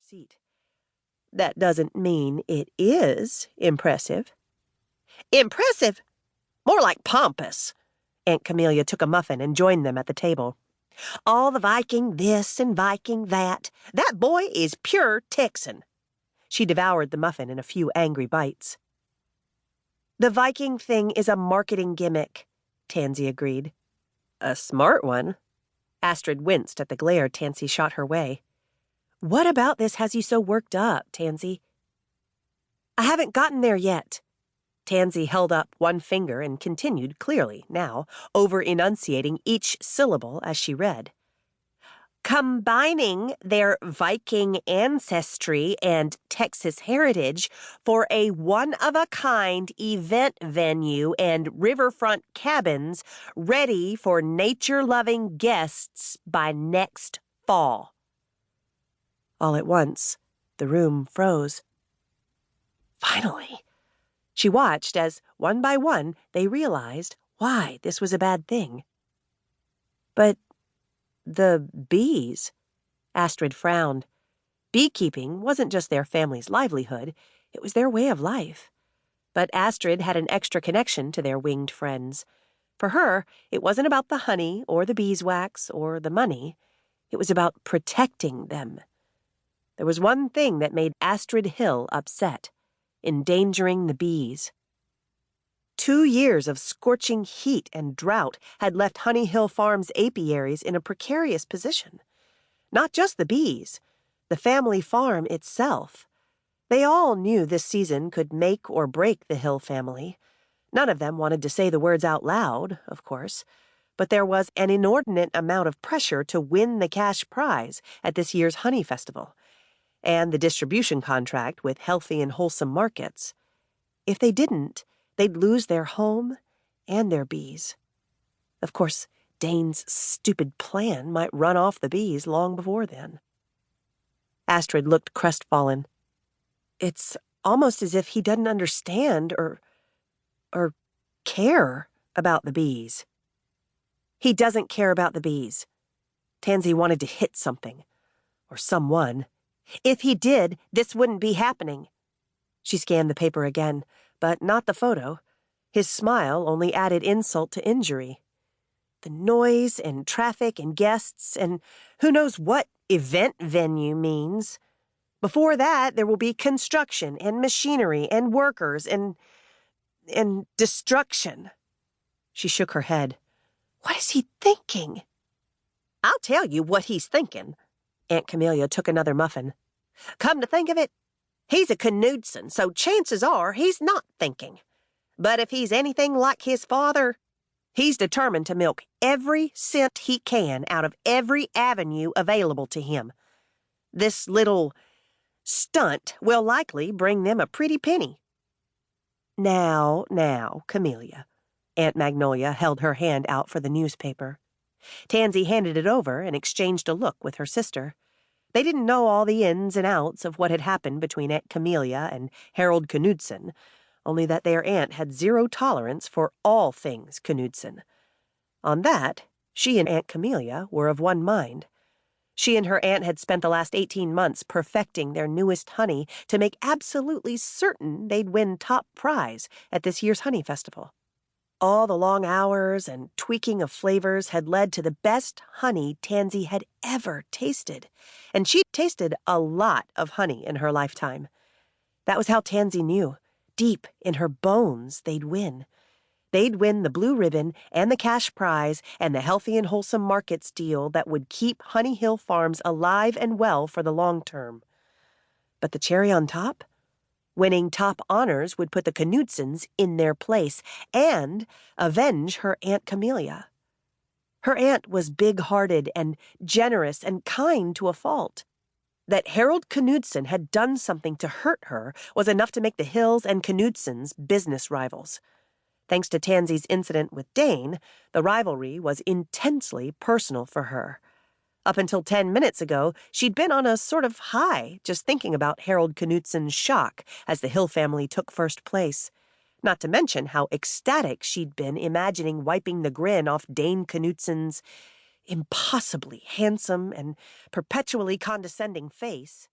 seat. "That doesn't mean it is impressive." "Impressive? More like pompous." Aunt Camelia took a muffin and joined them at the table. "All the Viking this and Viking that. That boy is pure Texan." She devoured the muffin in a few angry bites. "The Viking thing is a marketing gimmick," Tansy agreed. "A smart one." Astrid winced at the glare Tansy shot her way. "What about this has you so worked up, Tansy?" "I haven't gotten there yet." Tansy held up one finger and continued, clearly, now, over-enunciating each syllable as she read. "Combining their Viking ancestry and Texas heritage for a one-of-a-kind event venue and riverfront cabins ready for nature-loving guests by next fall." All at once, the room froze. Finally! She watched as, one by one, they realized why this was a bad thing. "But the bees?" Astrid frowned. Beekeeping wasn't just their family's livelihood, it was their way of life. But Astrid had an extra connection to their winged friends. For her, it wasn't about the honey or the beeswax or the money. It was about protecting them. There was one thing that made Astrid Hill upset: endangering the bees. 2 years of scorching heat and drought had left Honey Hill Farm's apiaries in a precarious position. Not just the bees, the family farm itself. They all knew this season could make or break the Hill family. None of them wanted to say the words out loud, of course, but there was an inordinate amount of pressure to win the cash prize at this year's honey festival, and the distribution contract with Healthy and Wholesome markets. If they didn't, they'd lose their home and their bees. Of course, Dane's stupid plan might run off the bees long before then. Astrid looked crestfallen. "It's almost as if he doesn't understand or care about the bees." "He doesn't care about the bees." Tansy wanted to hit something, or someone. "If he did, this wouldn't be happening." She scanned the paper again, but not the photo. His smile only added insult to injury. The noise and traffic and guests and who knows what event venue means. Before that, there will be construction and machinery and workers and destruction. She shook her head. "What is he thinking?" "I'll tell you what he's thinking." Aunt Camelia took another muffin. "Come to think of it, he's a Knudson, so chances are he's not thinking. But if he's anything like his father, he's determined to milk every cent he can out of every avenue available to him. This little stunt will likely bring them a pretty penny." Now, Camelia." Aunt Magnolia held her hand out for the newspaper. Tansy handed it over and exchanged a look with her sister. They didn't know all the ins and outs of what had happened between Aunt Camelia and Harold Knudson, only that their aunt had zero tolerance for all things Knudson. On that, she and Aunt Camelia were of one mind. She and her aunt had spent the last 18 months perfecting their newest honey to make absolutely certain they'd win top prize at this year's honey festival. All the long hours and tweaking of flavors had led to the best honey Tansy had ever tasted, and she'd tasted a lot of honey in her lifetime. That was how Tansy knew. Deep in her bones, they'd win. They'd win the blue ribbon and the cash prize and the Healthy and Wholesome markets deal that would keep Honey Hill Farms alive and well for the long term. But the cherry on top? Winning top honors would put the Knudsons in their place and avenge her Aunt Camelia. Her aunt was big-hearted and generous and kind to a fault. That Harold Knudson had done something to hurt her was enough to make the Hills and Knudsons business rivals. Thanks to Tansy's incident with Dane, the rivalry was intensely personal for her. Up until 10 minutes ago, she'd been on a sort of high just thinking about Harold Knudson's shock as the Hill family took first place. Not to mention how ecstatic she'd been imagining wiping the grin off Dane Knudson's impossibly handsome and perpetually condescending face.